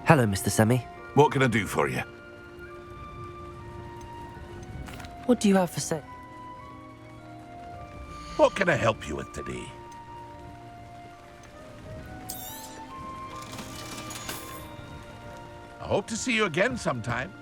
Hello, Mr. Semi. What can I do for you? What do you have for sale? What can I help you with today? I hope to see you again sometime.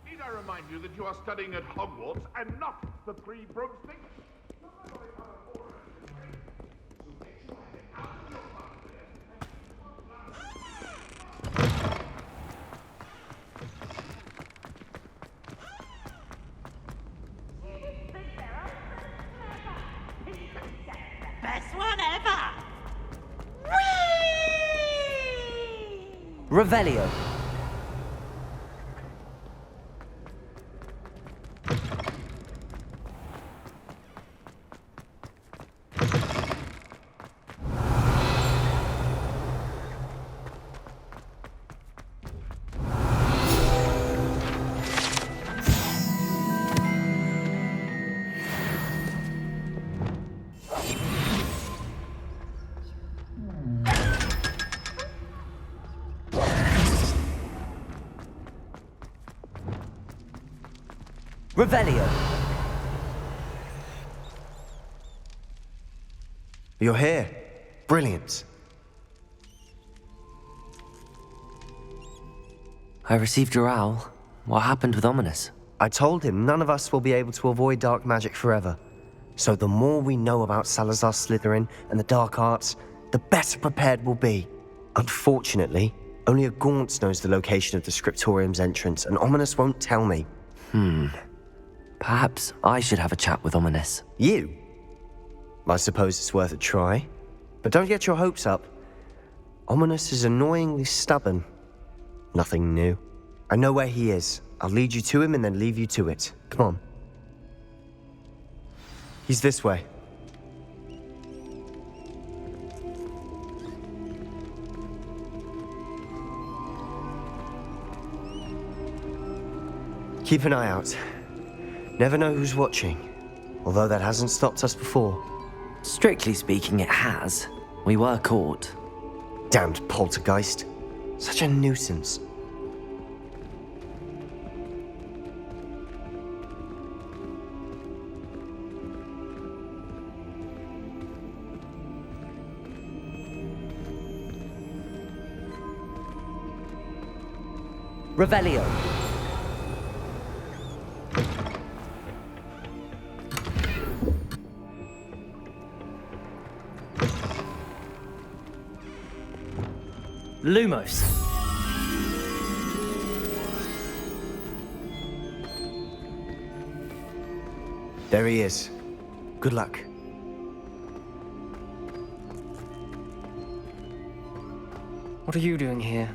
Need I remind you that you are studying at Hogwarts and not the Three Broomsticks? Best one ever! Whee! Revelio. Revelio. You're here. Brilliant. I received your owl. What happened with Ominous? I told him none of us will be able to avoid dark magic forever. So the more we know about Salazar Slytherin and the dark arts, the better prepared we'll be. Unfortunately, only a Gaunt knows the location of the Scriptorium's entrance, and Ominous won't tell me. Perhaps I should have a chat with Ominous. You? I suppose it's worth a try. But don't get your hopes up. Ominous is annoyingly stubborn. Nothing new. I know where he is. I'll lead you to him and then leave you to it. Come on. He's this way. Keep an eye out. Never know who's watching, although that hasn't stopped us before. Strictly speaking, it has. We were caught. Damned poltergeist. Such a nuisance. Revelio. Lumos. There he is. Good luck. What are you doing here?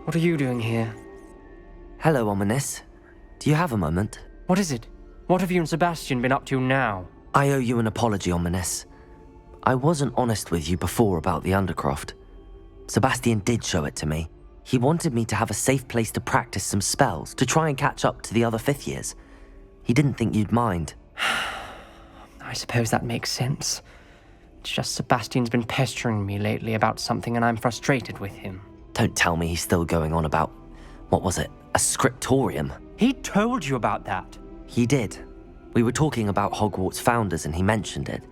What are you doing here? Hello, Ominous. Do you have a moment? What is it? What have you and Sebastian been up to now? I owe you an apology, Ominous. I wasn't honest with you before about the Undercroft. Sebastian did show it to me. He wanted me to have a safe place to practice some spells, to try and catch up to the other fifth years. He didn't think you'd mind. I suppose that makes sense. It's just Sebastian's been pestering me lately about something and I'm frustrated with him. Don't tell me he's still going on about, what was it, a scriptorium? He told you about that. He did. We were talking about Hogwarts founders and he mentioned it.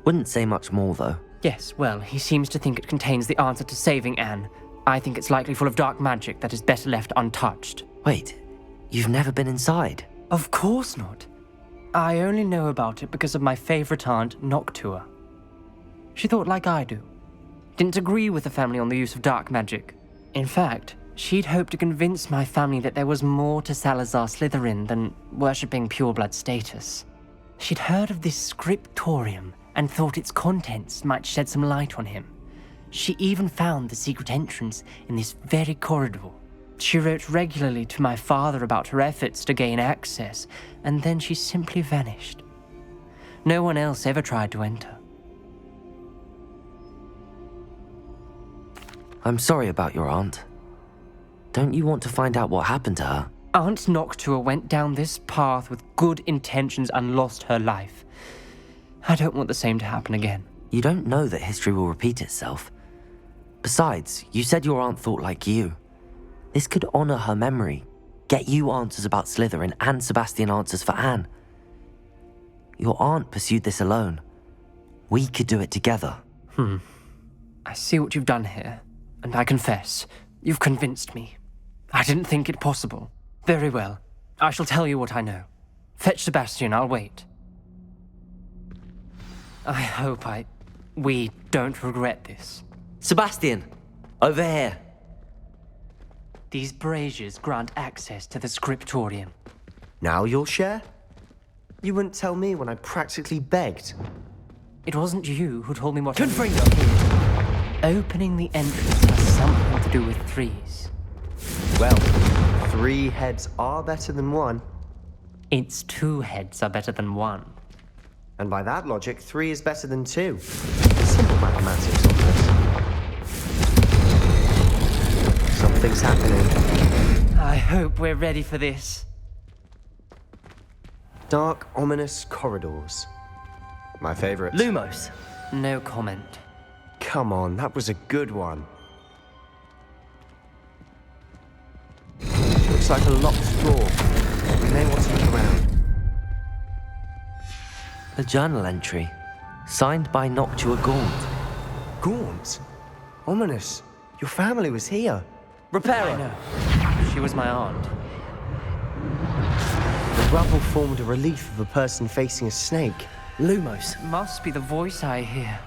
Wouldn't say much more though. Yes, well, he seems to think it contains the answer to saving Anne. I think it's likely full of dark magic that is better left untouched. Wait, you've never been inside? Of course not. I only know about it because of my favorite aunt, Noctua. She thought like I do. Didn't agree with the family on the use of dark magic. In fact, she'd hoped to convince my family that there was more to Salazar Slytherin than worshipping pureblood status. She'd heard of this scriptorium and thought its contents might shed some light on him. She even found the secret entrance in this very corridor. She wrote regularly to my father about her efforts to gain access, and then she simply vanished. No one else ever tried to enter. I'm sorry about your aunt. Don't you want to find out what happened to her? Aunt Noctua went down this path with good intentions and lost her life. I don't want the same to happen again. You don't know that history will repeat itself. Besides, you said your aunt thought like you. This could honor her memory, get you answers about Slytherin and Sebastian answers for Anne. Your aunt pursued this alone. We could do it together. I see what you've done here, and I confess, you've convinced me. I didn't think it possible. Very well. I shall tell you what I know. Fetch Sebastian, I'll wait. I hope we don't regret this. Sebastian! Over here! These braziers grant access to the scriptorium. Now you'll share? You wouldn't tell me when I practically begged. It wasn't you who told me what I needed. Opening the entrance has something to do with threes. Well, 3 heads are better than 1. Its 2 heads are better than 1. And by that logic, 3 is better than 2. Simple mathematics on this. Something's happening. I hope we're ready for this. Dark, ominous corridors. My favorite. Lumos! No comment. Come on, that was a good one. Looks like a locked door. We may want to look around. A journal entry, signed by Noctua Gaunt. Gaunt? Ominous. Your family was here. I know. She was my aunt. The rubble formed a relief of a person facing a snake. Lumos. Must be the voice I hear.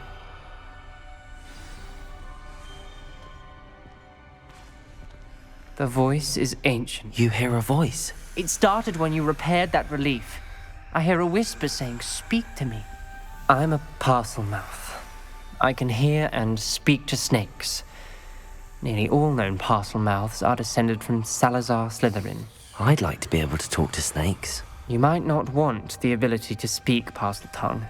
The voice is ancient. You hear a voice. It started when you repaired that relief. I hear a whisper saying, "Speak to me." I'm a parcel mouth. I can hear and speak to snakes. Nearly all known parcel mouths are descended from Salazar Slytherin. I'd like to be able to talk to snakes. You might not want the ability to speak parcel tongue.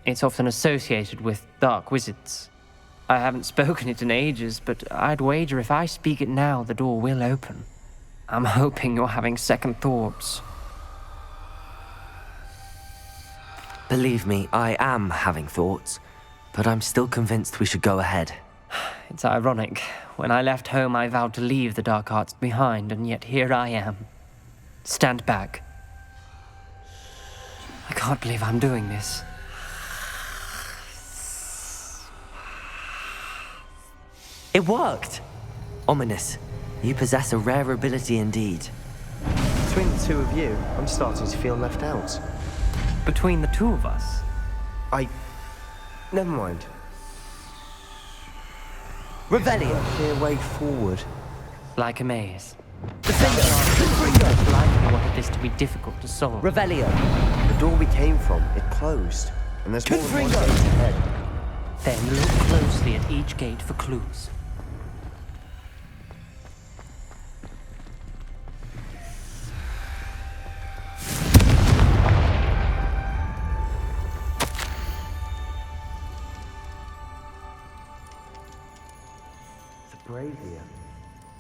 It's often associated with dark wizards. I haven't spoken it in ages, but I'd wager if I speak it now, the door will open. I'm hoping you're having second thoughts. Believe me, I am having thoughts, but I'm still convinced we should go ahead. It's ironic. When I left home, I vowed to leave the dark arts behind, and yet here I am. Stand back. I can't believe I'm doing this. It worked! Ominous, you possess a rare ability indeed. Between the 2 of you, I'm starting to feel left out. Between the 2 of us, Never mind. Revelio! Clear way forward. like a maze. The finger! Likely wanted this to be difficult to solve. Revelio! The door we came from, it closed. And there's more than one Confringo! gate ahead. Then look closely at each gate for clues. The brazier.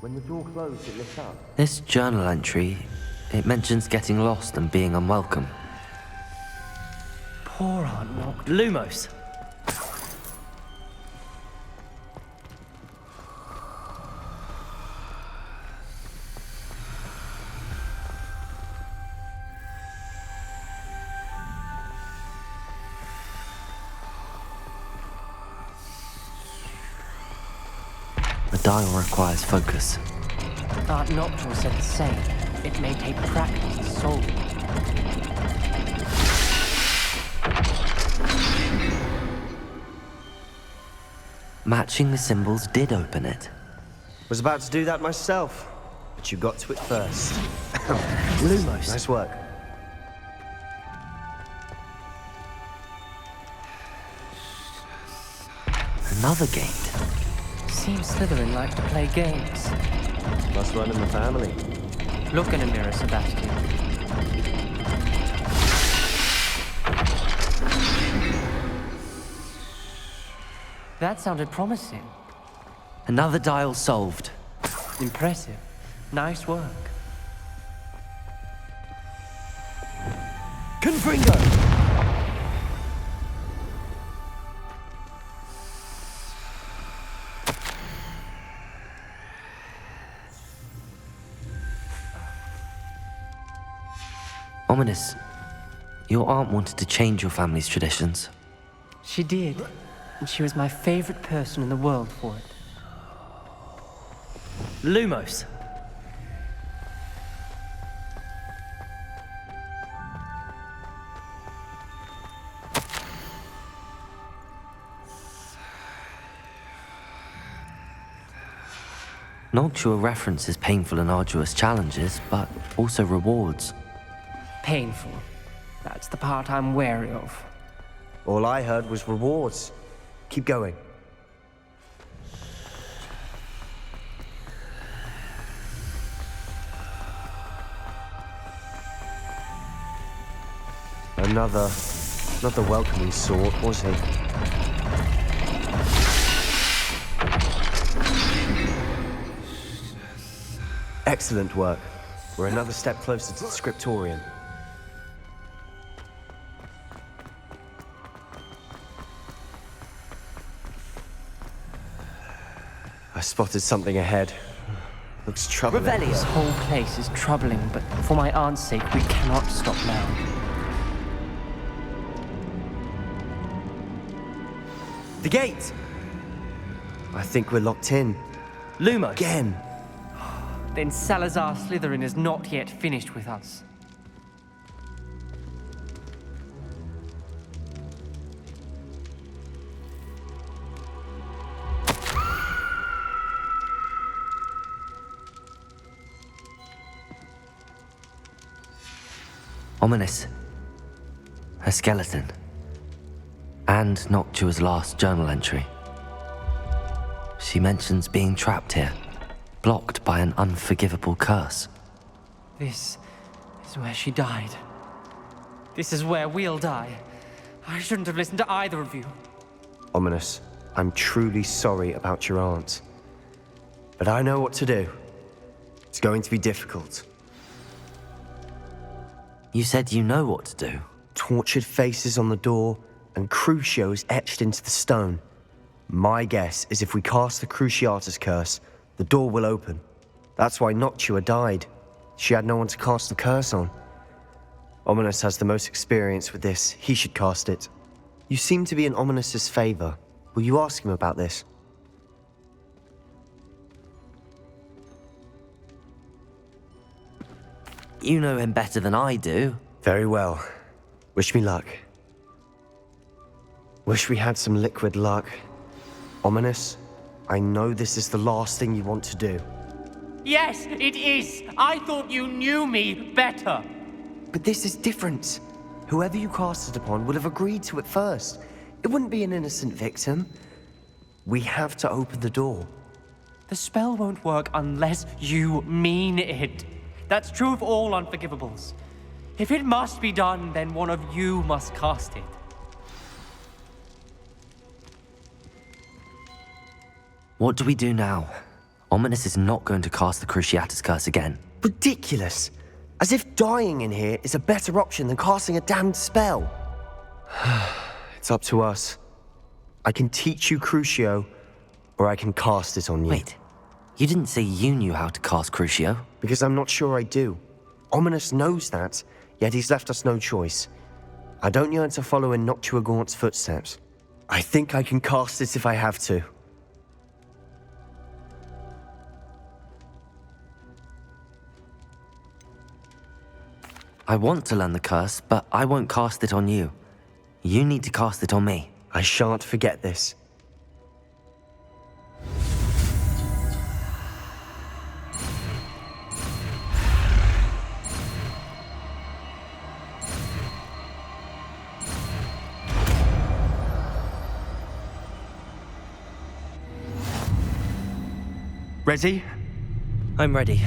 When the door closed, it lit up. This journal entry, it mentions getting lost and being unwelcome. Poor Aunt Noctua. Lumos! dial requires focus. Aunt Noctua said the same. It may take practice to solve it. Matching the symbols did open it. Was about to do that myself, but you got to it first. Lumos. Nice work. Another gate. Seems Slytherin like to play games. Must run in the family. Look in a mirror, Sebastian. That sounded promising. Another dial solved. Impressive. Nice work. Confringo! Ominous. Your aunt wanted to change your family's traditions. She did, and she was my favorite person in the world for it. Lumos. Noctua references painful and arduous challenges, but also rewards. Painful. That's the part I'm wary of. All I heard was rewards. Keep going. Not the welcoming sort, was he? Excellent work. We're another step closer to the scriptorium. I spotted something ahead. Looks troubling. This whole place is troubling, but for my aunt's sake, we cannot stop now. The gate! I think we're locked in. Lumos. Again! Then Salazar Slytherin is not yet finished with us. Ominous. Her skeleton. And Noctua's last journal entry. She mentions being trapped here, blocked by an unforgivable curse. This is where she died. This is where we'll die. I shouldn't have listened to either of you. Ominous, I'm truly sorry about your aunt. But I know what to do. It's going to be difficult. You said you know what to do. Tortured faces on the door, and Crucios etched into the stone. My guess is if we cast the Cruciatus curse, the door will open. That's why Noctua died. She had no one to cast the curse on. Ominous has the most experience with this. He should cast it. You seem to be in Ominous's favor. Will you ask him about this? You know him better than I do. Very well. Wish me luck. Wish we had some liquid luck. Ominous, I know this is the last thing you want to do. Yes, it is. I thought you knew me better. But this is different. Whoever you cast it upon would have agreed to it first. It wouldn't be an innocent victim. We have to open the door. The spell won't work unless you mean it. That's true of all unforgivables. If it must be done, then one of you must cast it. What do we do now? Ominous is not going to cast the Cruciatus curse again. Ridiculous. As if dying in here is a better option than casting a damned spell. It's up to us. I can teach you Crucio, or I can cast it on you. Wait, you didn't say you knew how to cast Crucio? Because I'm not sure I do. Ominous knows that, yet he's left us no choice. I don't yearn to follow in Noctua Gaunt's footsteps. I think I can cast it if I have to. I want to learn the curse, but I won't cast it on you. You need to cast it on me. I shan't forget this. Ready? I'm ready.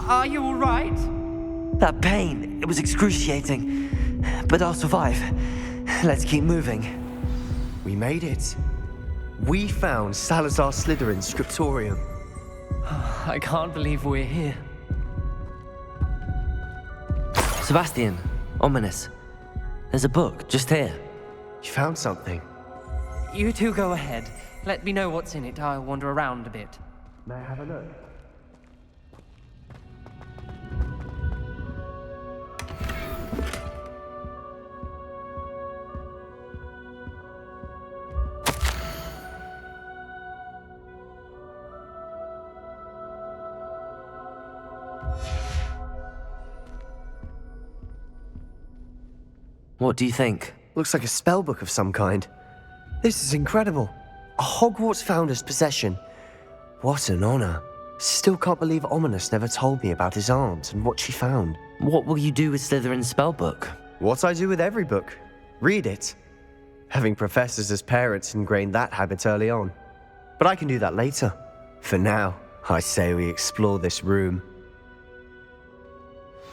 Are you all right? That pain, it was excruciating. But I'll survive. Let's keep moving. We made it. We found Salazar Slytherin's scriptorium. I can't believe we're here. Sebastian, ominous. There's a book just here. You found something. You two go ahead. Let me know what's in it. I'll wander around a bit. May I have a look? What do you think? Looks like a spellbook of some kind. This is incredible. A Hogwarts founder's possession. What an honor. Still can't believe Ominous never told me about his aunt and what she found. What will you do with Slytherin's spellbook? What I do with every book. Read it. Having professors as parents ingrained that habit early on. But I can do that later. For now, I say we explore this room.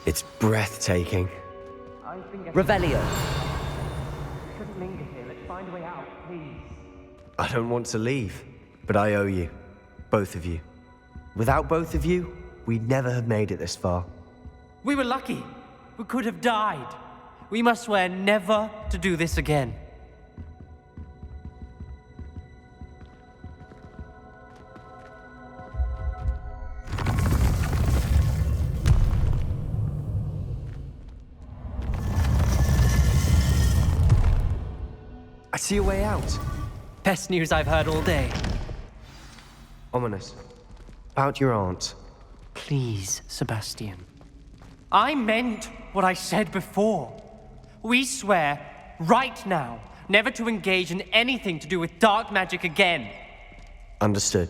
It's breathtaking. Revelio. Shouldn't linger here. Let's find a way out, please. I don't want to leave, but I owe you. Both of you. Without both of you, we'd never have made it this far. We were lucky. We could have died. We must swear never to do this again. I see a way out. Best news I've heard all day. Ominous. About your aunt. Please, Sebastian. I meant what I said before. We swear, right now, never to engage in anything to do with dark magic again. Understood.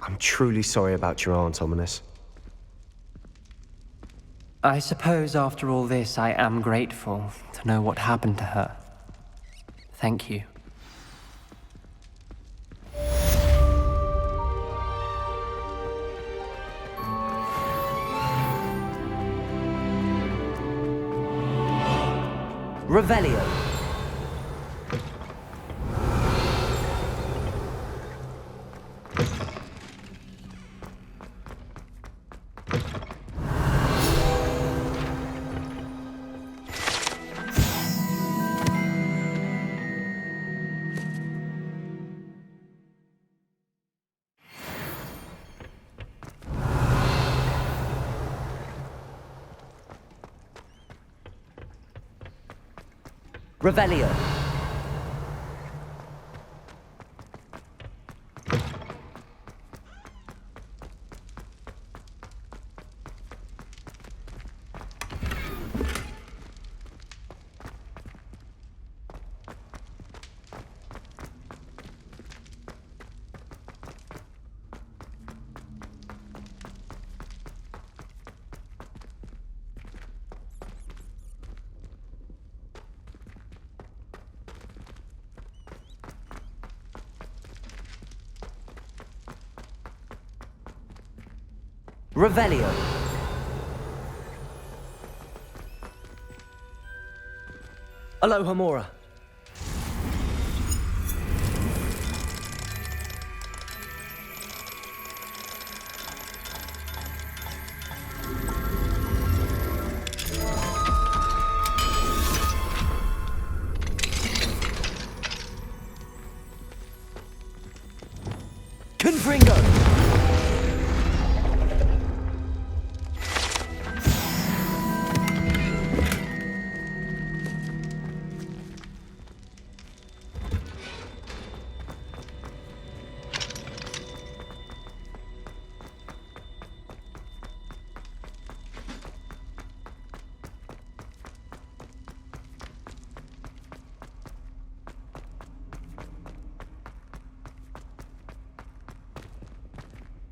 I'm truly sorry about your aunt, Ominous. I suppose after all this, I am grateful to know what happened to her. Thank you. Revelio. Revelio. Revelio. Aloha Mora. Confringo!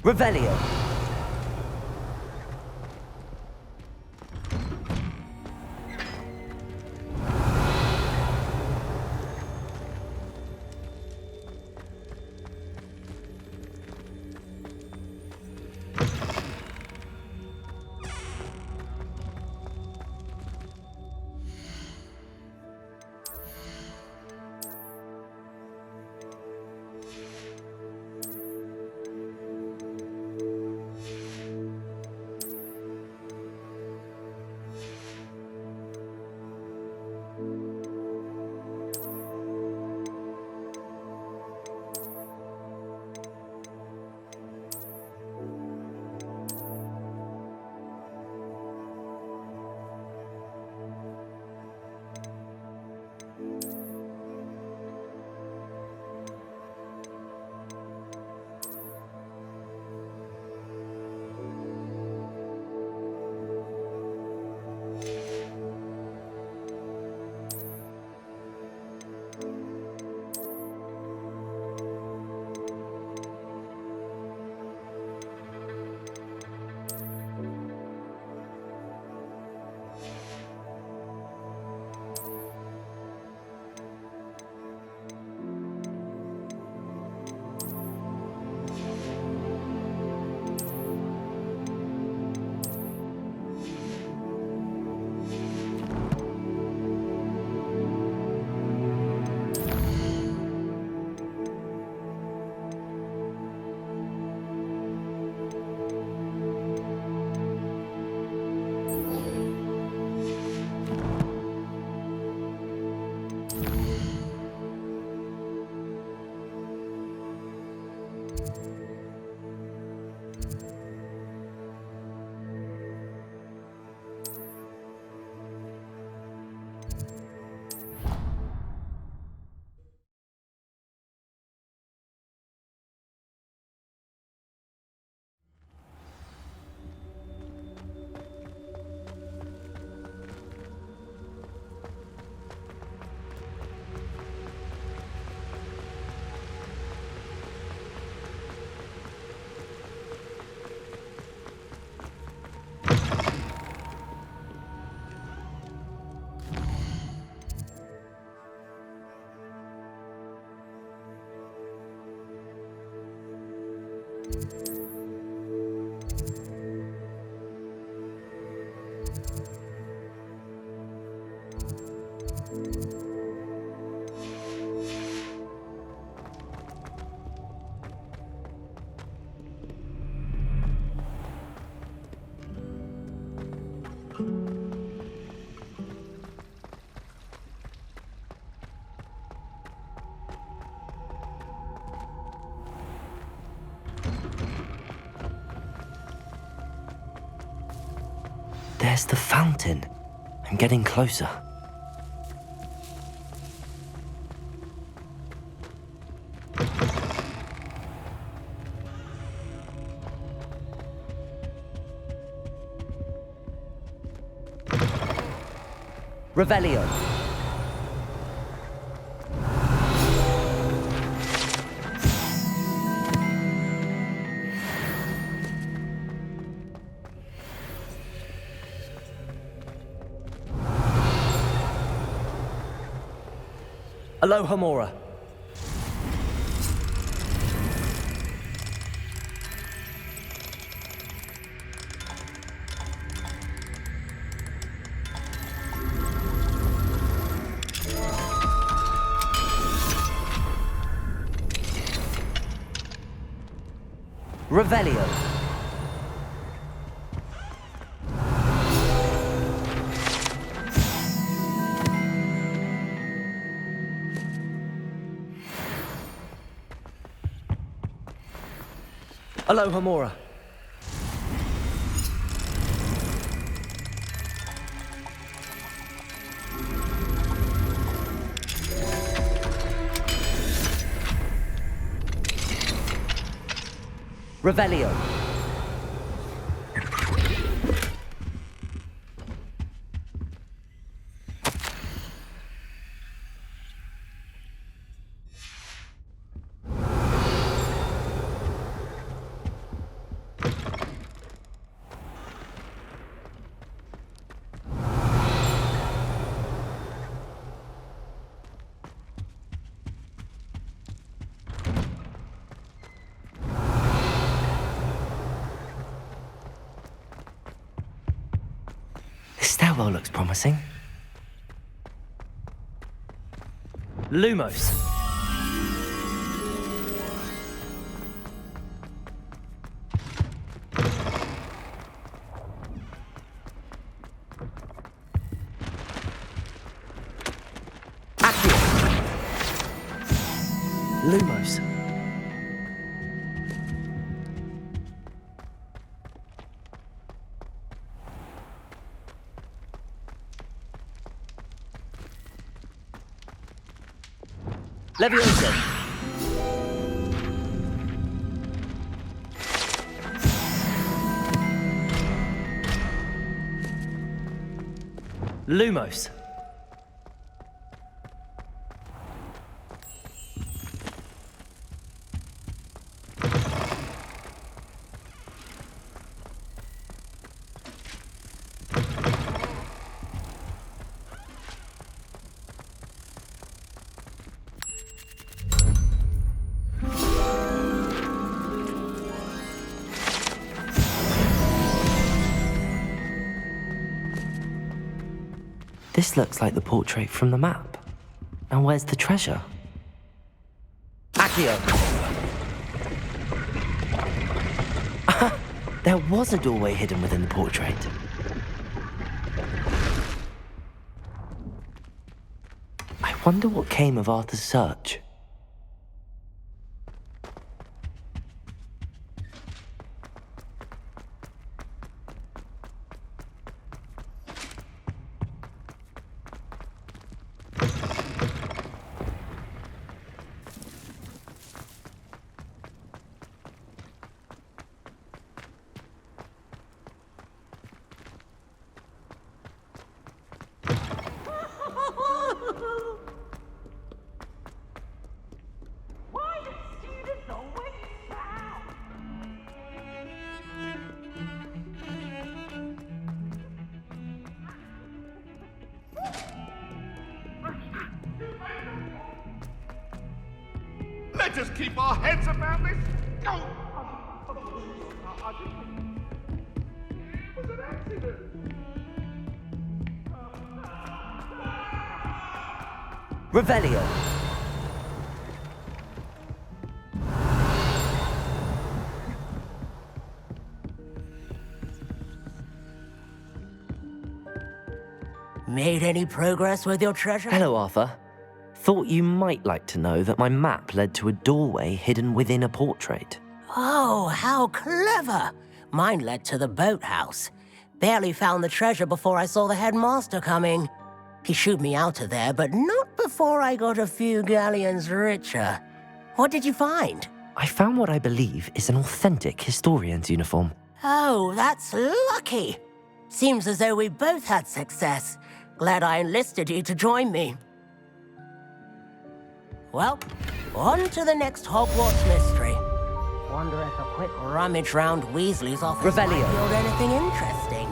Revelio. There's the fountain. I'm getting closer. Revelio. Aloha Mora. Revelio. Aloha Mora. Revelio. This stairwell looks promising. Lumos. Accio. Lumos. Leviosa. Lumos. This looks like the portrait from the map. Now where's the treasure? Accio! There was a doorway hidden within the portrait. I wonder what came of Arthur's search. Why do students always frown? Let us keep our heads about this. Go! It was an accident. Revelio. Made any progress with your treasure? Hello, Arthur. Thought you might like to know that my map led to a doorway hidden within a portrait. Oh, how clever! Mine led to the boathouse. Barely found the treasure before I saw the headmaster coming. He shooed me out of there, but not before I got a few galleons richer. What did you find? I found what I believe is an authentic historian's uniform. Oh, that's lucky. Seems as though we both had success. Glad I enlisted you to join me. Well, on to the next Hogwarts mystery. Wonder if a quick rummage round Weasley's office might Revelio. yield anything interesting.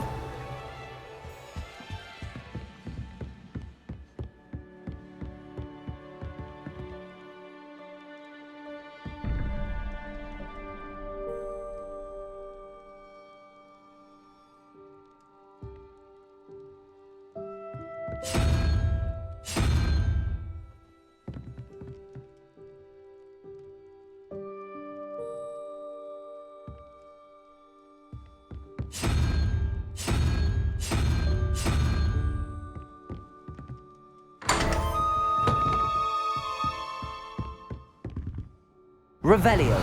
Revelio.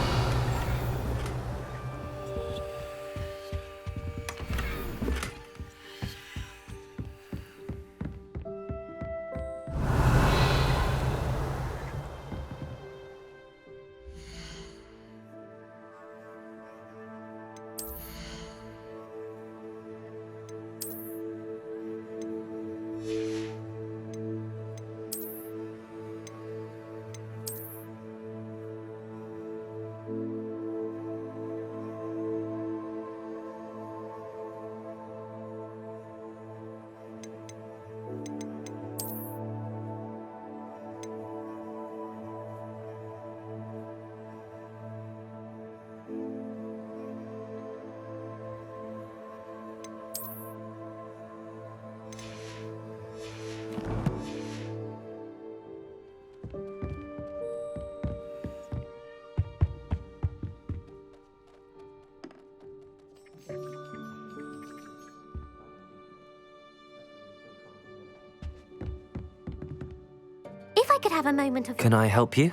I could have a moment of... Can I help you?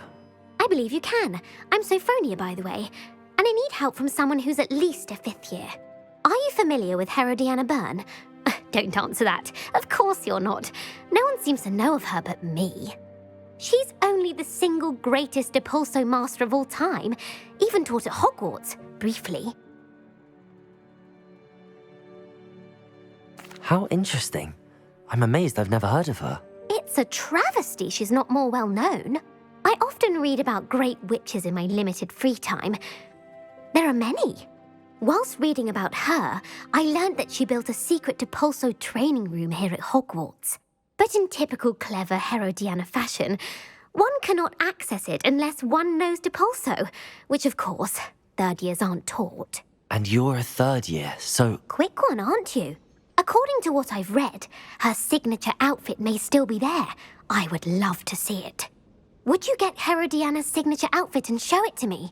I believe you can. I'm Sophronia, by the way, and I need help from someone who's at least a 5th year. Are you familiar with Herodiana Byrne? Don't answer that. Of course you're not. No one seems to know of her but me. She's only the single greatest Depulso master of all time, even taught at Hogwarts, briefly. How interesting. I'm amazed I've never heard of her. It's a travesty she's not more well known. I often read about great witches in my limited free time. There are many. Whilst reading about her, I learned that she built a secret Depulso training room here at Hogwarts. But in typical clever Herodiana fashion, one cannot access it unless one knows Depulso, which of course, 3rd years aren't taught. And you're a 3rd year, so... Quick one, aren't you? According to what I've read, her signature outfit may still be there. I would love to see it. Would you get Herodiana's signature outfit and show it to me?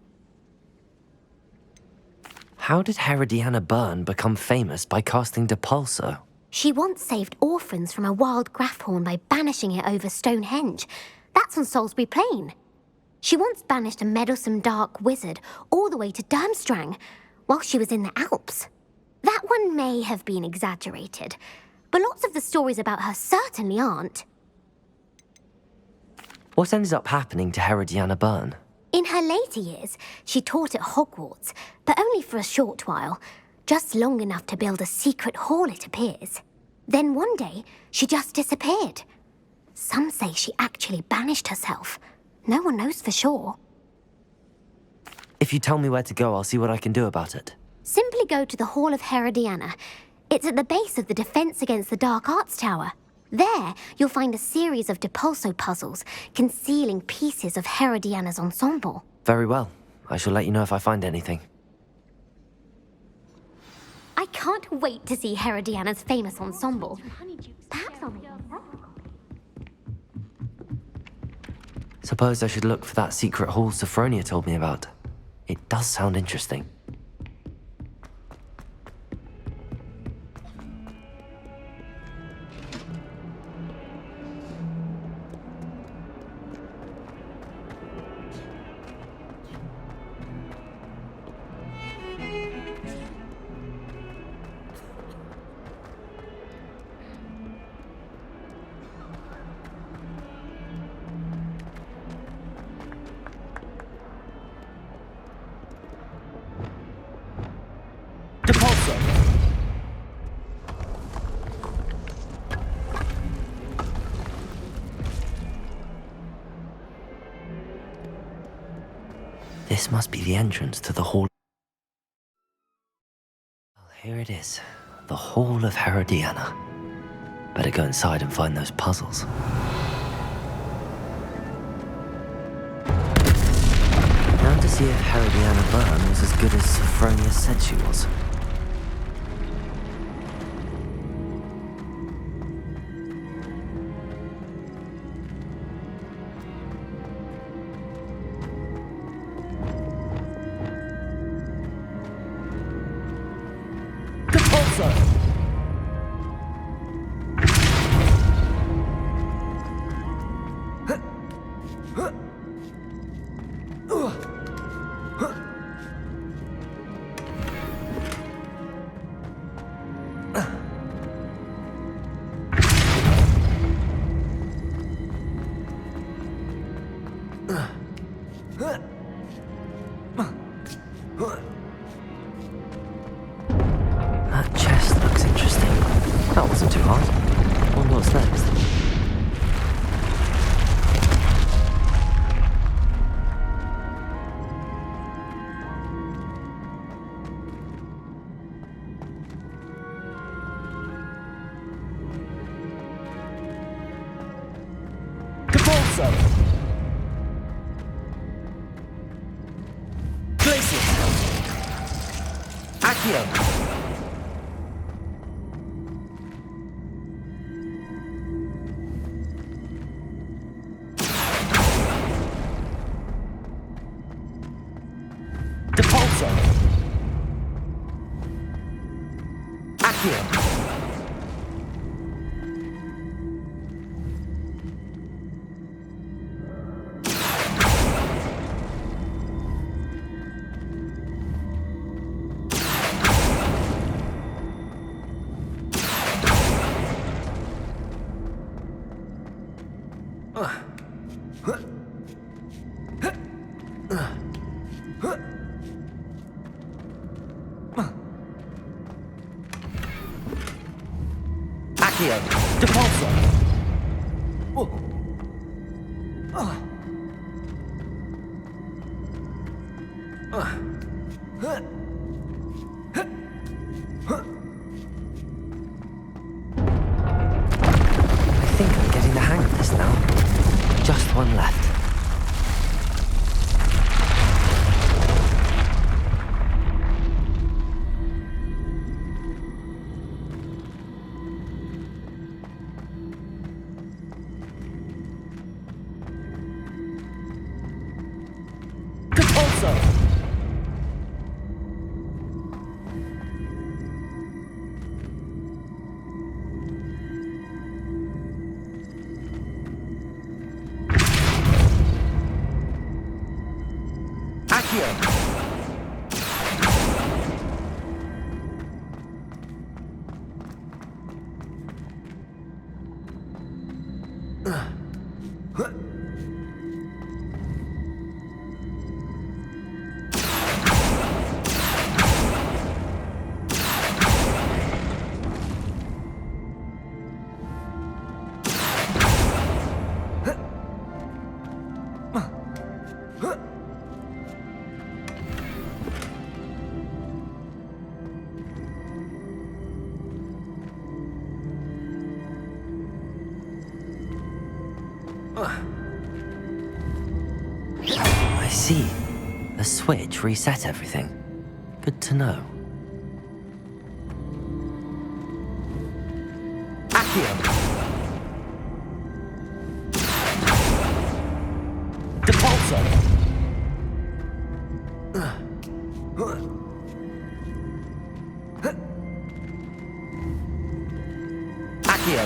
How did Herodiana Byrne become famous by casting Depulso? She once saved orphans from a wild Graphorn by banishing it over Stonehenge. That's on Salisbury Plain. She once banished a meddlesome dark wizard all the way to Durmstrang while she was in the Alps. That one may have been exaggerated, but lots of the stories about her certainly aren't. What ended up happening to Herodiana Byrne? In her later years, she taught at Hogwarts, but only for a short while. Just long enough to build a secret hall, it appears. Then one day, she just disappeared. Some say she actually banished herself. No one knows for sure. If you tell me where to go, I'll see what I can do about it. Simply go to the Hall of Herodiana. It's at the base of the Defense Against the Dark Arts Tower. There, you'll find a series of Depulso puzzles concealing pieces of Herodiana's ensemble. Very well. I shall let you know if I find anything. I can't wait to see Herodiana's famous ensemble. Perhaps I'll make Suppose I should look for that secret hall Sophronia told me about. It does sound interesting. This must be the entrance to the hall. Well, here it is. The Hall of Herodiana. Better go inside and find those puzzles. Now to see if Herodiana Byrne was as good as Sophronia said she was. That chest looks interesting. That wasn't too hard. Wonder what's next. Accio! Depulso! I think I'm getting the hang of this now. Just one left. I see. The switch reset everything. Good to know. Accio! Depulso! Accio!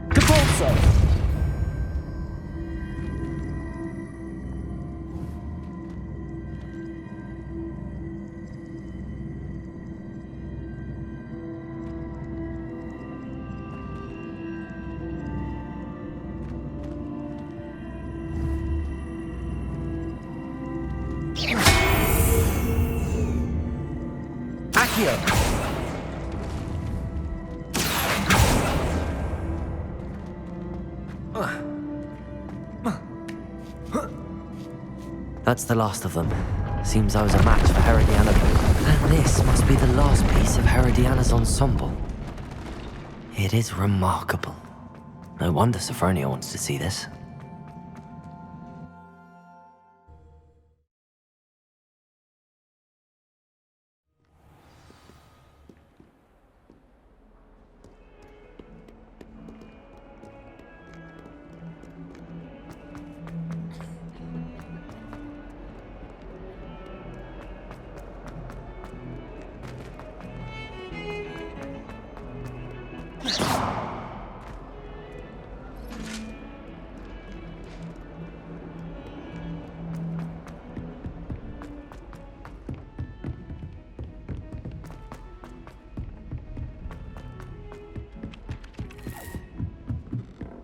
Depulso! Accio! That's the last of them. Seems I was a match for Herodiana. And this must be the last piece of Herodiana's ensemble. It is remarkable. No wonder Sophronia wants to see this.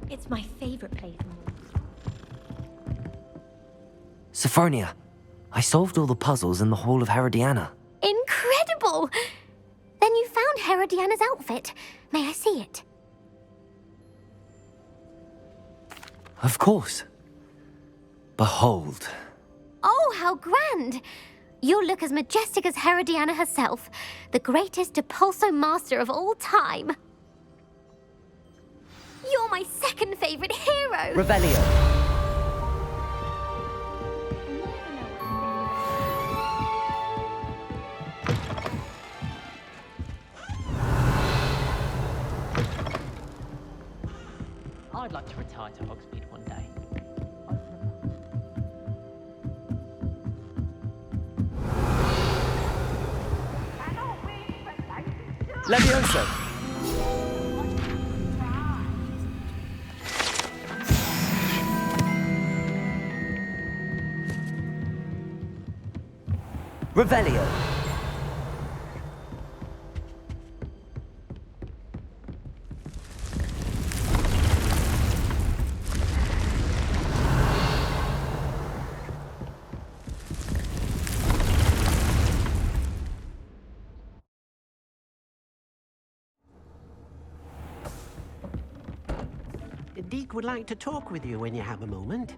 It's my favorite place in the world. Sophronia, I solved all the puzzles in the Hall of Herodiana. Incredible! Then you found Herodiana's outfit. May I see it? Of course. Behold. Oh, how grand! You'll look as majestic as Herodiana herself, the greatest Depulso master of all time. You're my second favorite hero! Revelio. I'd like to retire to Hogsmeade one day. Levioso. Revelio. Deke would like to talk with you when you have a moment.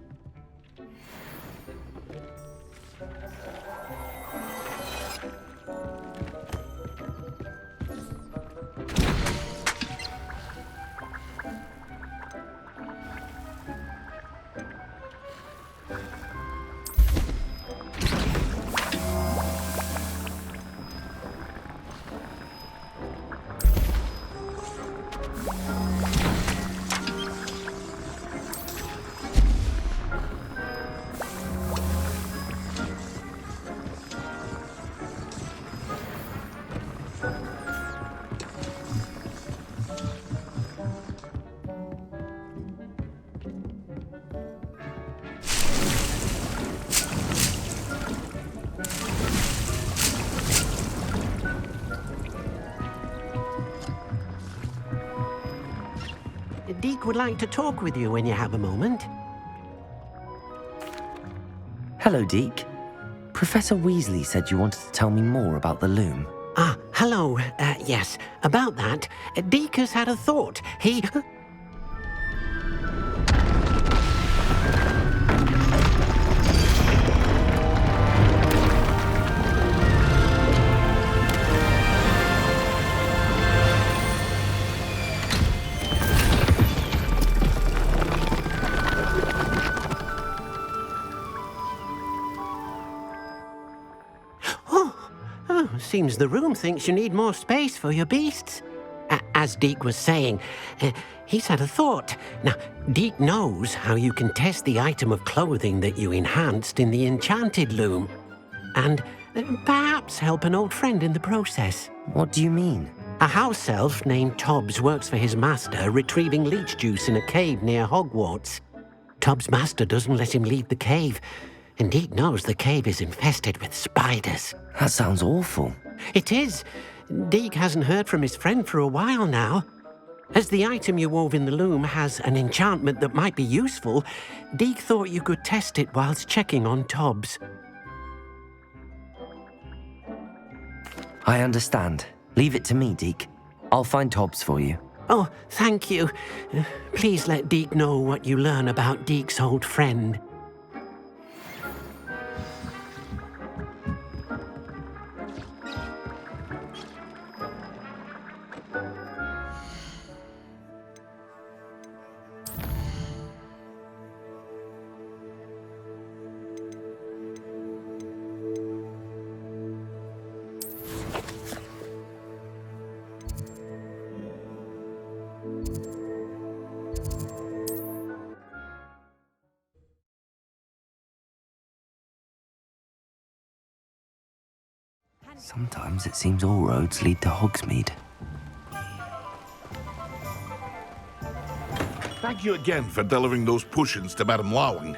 Deke would like to talk with you when you have a moment. Hello, Deke. Professor Weasley said you wanted to tell me more about the loom. Ah, hello. Yes, about that. Deke has had a thought. He... Seems the room thinks you need more space for your beasts. As Deke was saying, he's had a thought. Now, Deke knows how you can test the item of clothing that you enhanced in the enchanted loom. And perhaps help an old friend in the process. What do you mean? A house elf named Tobbs works for his master retrieving leech juice in a cave near Hogwarts. Tobbs' master doesn't let him leave the cave, and Deke knows the cave is infested with spiders. That sounds awful. It is. Deke hasn't heard from his friend for a while now. As the item you wove in the loom has an enchantment that might be useful, Deke thought you could test it whilst checking on Tobbs. I understand. Leave it to me, Deke. I'll find Tobbs for you. Oh, thank you. Please let Deke know what you learn about Deke's old friend. Sometimes it seems all roads lead to Hogsmeade. Thank you again for delivering those potions to Madame Lawing.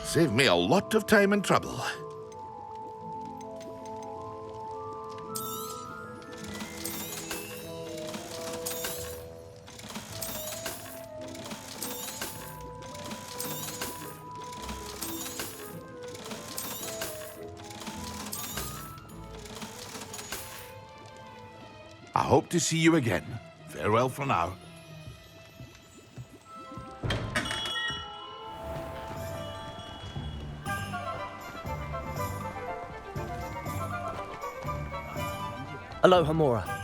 Saved me a lot of time and trouble. I hope to see you again. Farewell for now. Aloha, Mora.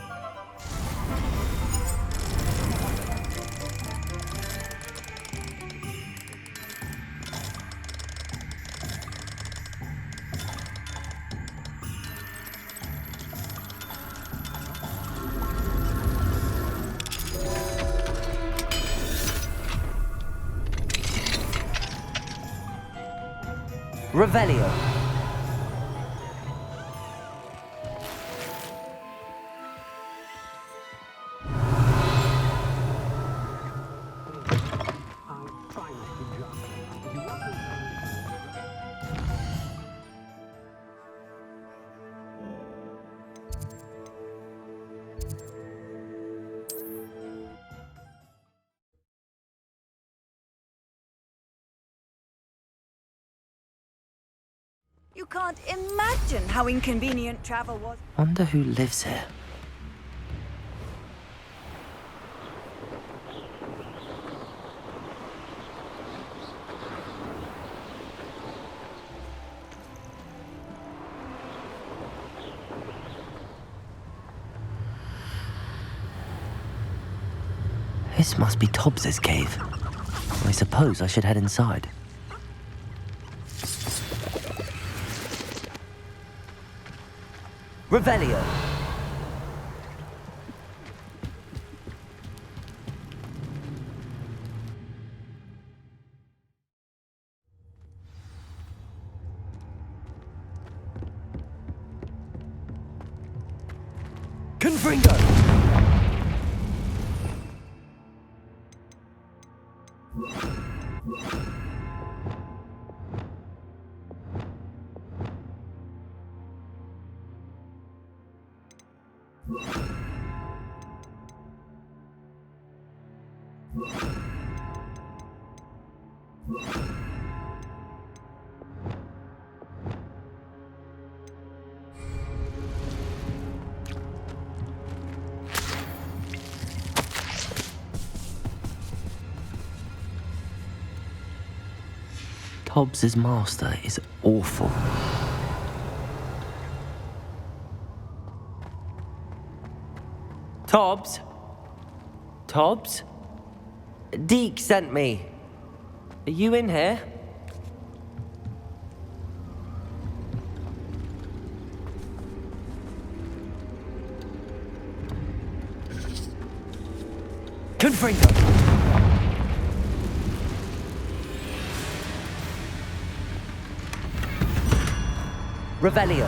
Revelio. You can't imagine how inconvenient travel was. Wonder who lives here. This must be Tobbs's cave. I suppose I should head inside. Revelio. Confringo. Tobbs's master is awful. Tobbs? Tobbs? Deke sent me. Are you in here? Confringo. Revelio.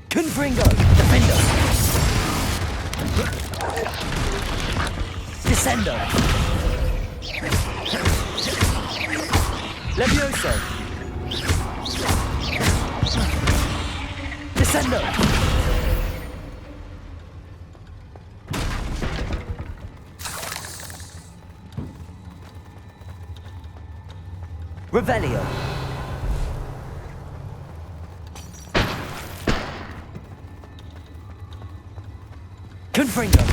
Confringo. Defendo. Descendo. Levioso. Descendo. Revelio. Confringo.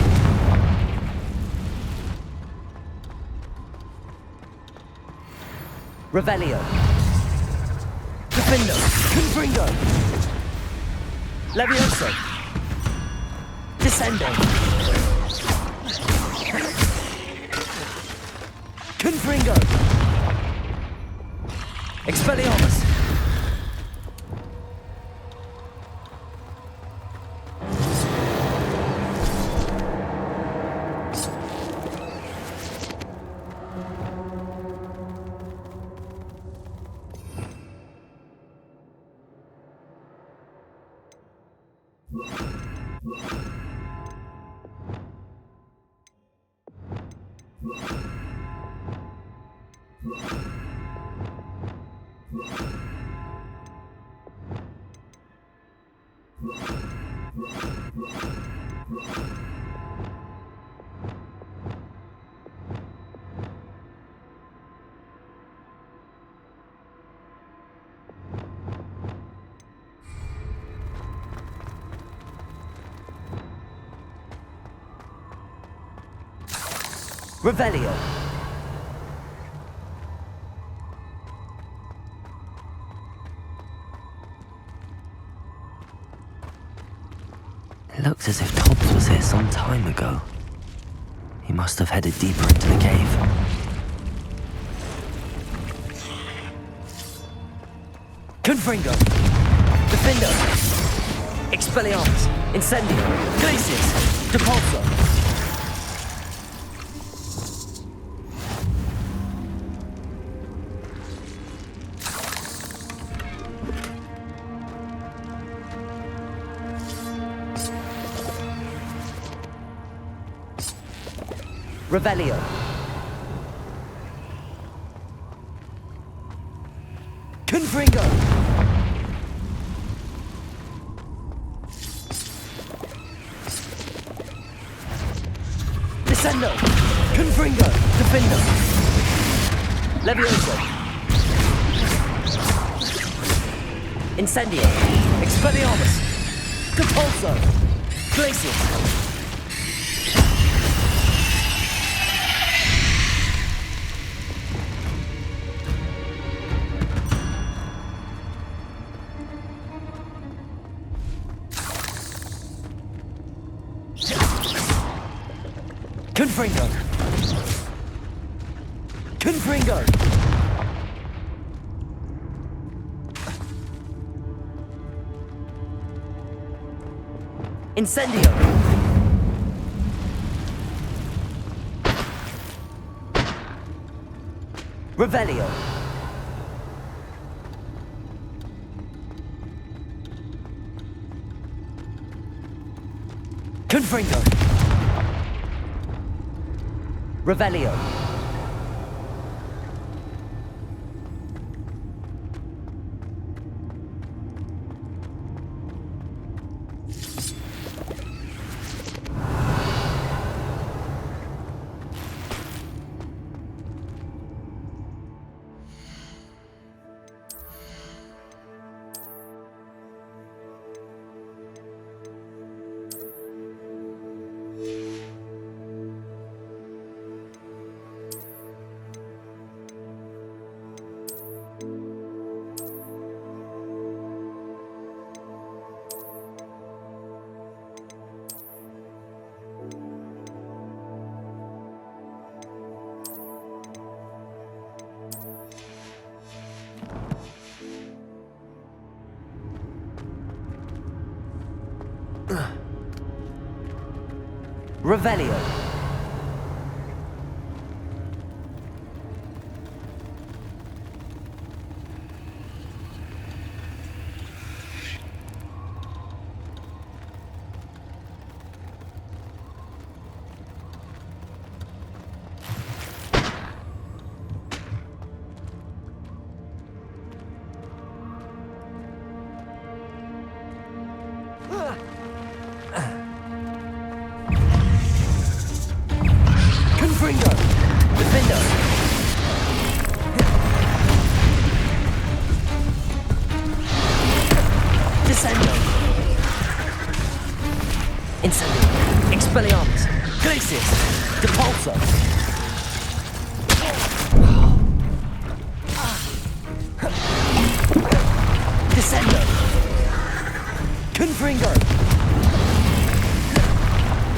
Revelio. Defendo. Confringo. Levioso. Descendo. Confringo. Expelliarmus! Revelio. It looks as if Tobbs was here some time ago. He must have headed deeper into the cave. Confringo. Defendo. Expelliarmus. Incendio. Glacius. Depulso. Revelio. Confringo. Descendo. Confringo. Defendo. Levioso. Incendio. Expelliarmus. Depulso. Glacius. Confringo! Confringo! Incendio! Revelio! Confringo! Revelio! Revelio! Confringo! Defendo! Descendo! Incendio! Expelliarmus! Glacius! Depulso! Descendo! Confringo!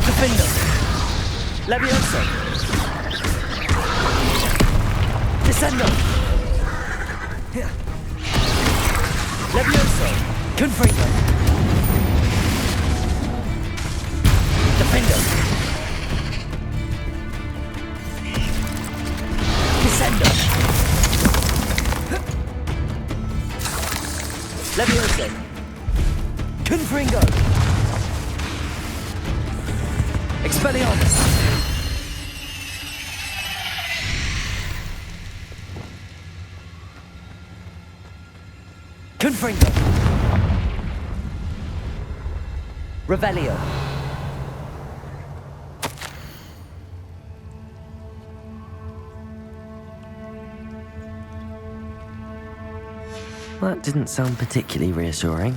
Defendo! Levioso! Descendo! Levioso! Confringo! Defendo! Descendo! Levioso! Confringo! Expelliarmus! Confringo! Revelio! That didn't sound particularly reassuring.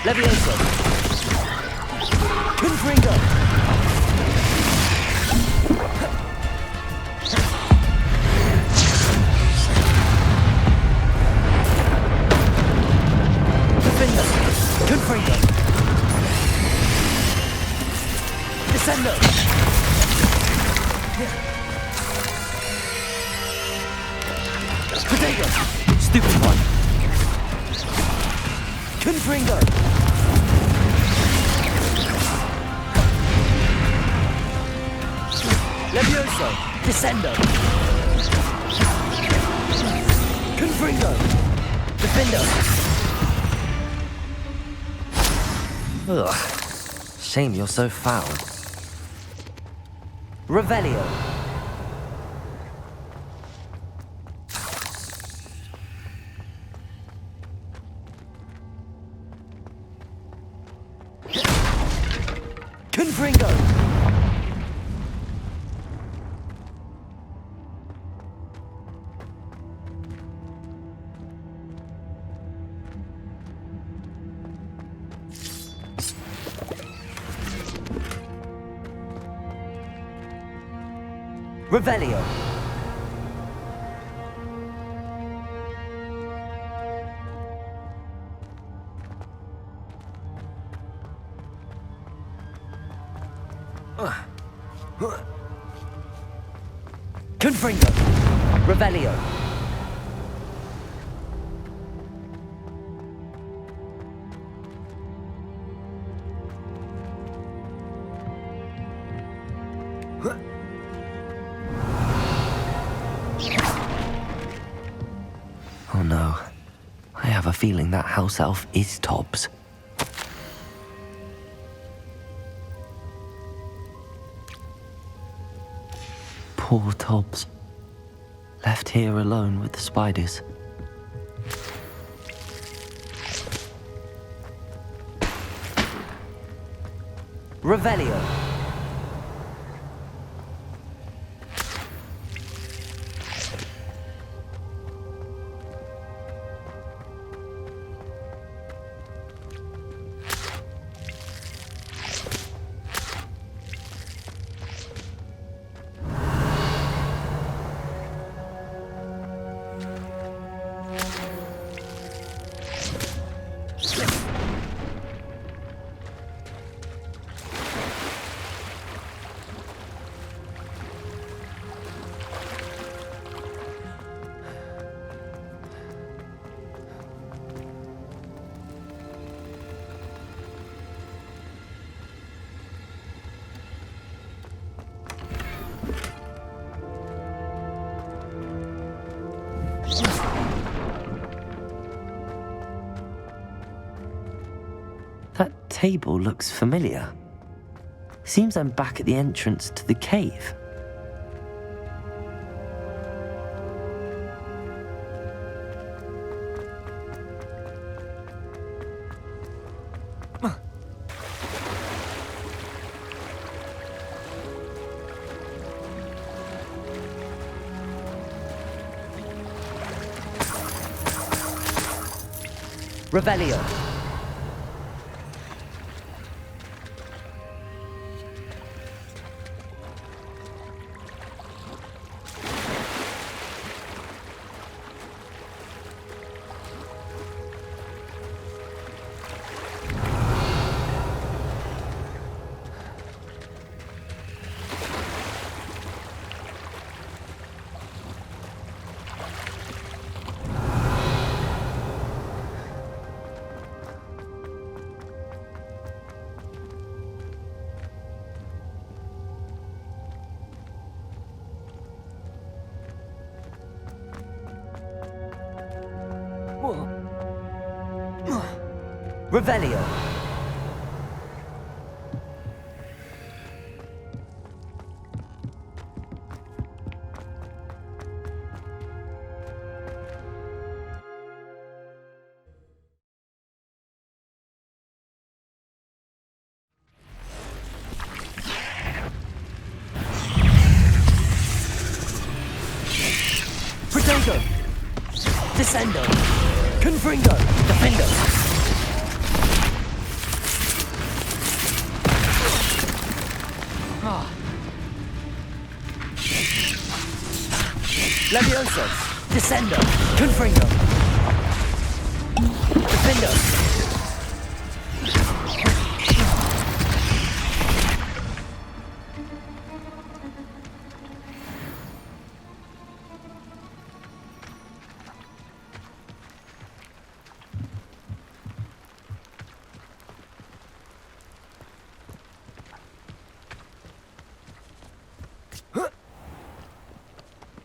Levioso. Confringo. Defender. Confringo. Descendo. Potato. Stupid one. Confringo. Levioso. Descendo. Confringo. Defendo. Ugh. Shame you're so foul. Revelio. Confringo. Revelio. Confringo. Revelio. Oh no. I have a feeling that house elf is Tobbs. Poor Tobbs. Left here alone with the spiders. Revelio. That table looks familiar. Seems I'm back at the entrance to the cave. Revelio. Revelio. Potato. Descendo. Confringo. Defendo. Levioso! Descendo! Confringo! Defendo!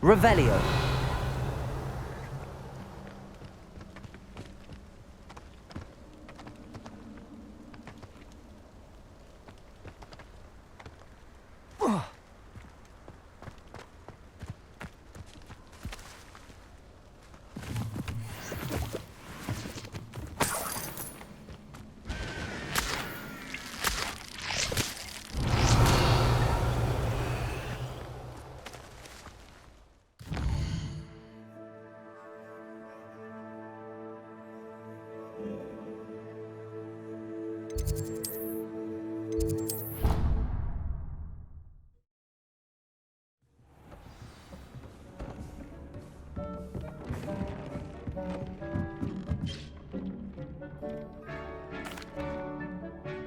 Revelio.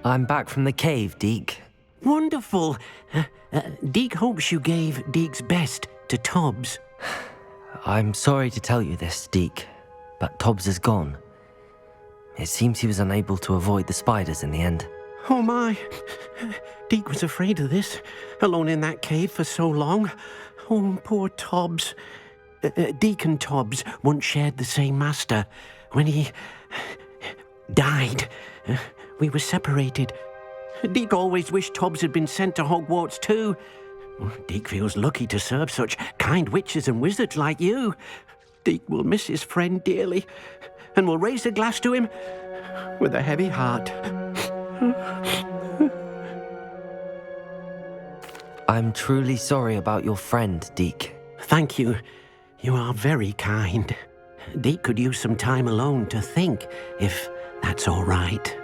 I'm back from the cave, Deke. Wonderful. Deke hopes you gave Deke's best to Tobbs. I'm sorry to tell you this, Deke, but Tobbs is gone. It seems he was unable to avoid the spiders in the end. Oh my. Deke was afraid of this, alone in that cave for so long. Oh, poor Tobbs. Deke and Tobbs once shared the same master. When he died, we were separated. Deke always wished Tobbs had been sent to Hogwarts too. Deke feels lucky to serve such kind witches and wizards like you. Deke will miss his friend dearly, and will raise a glass to him with a heavy heart. I'm truly sorry about your friend, Deke. Thank you. You are very kind. Deke could use some time alone to think, if that's all right.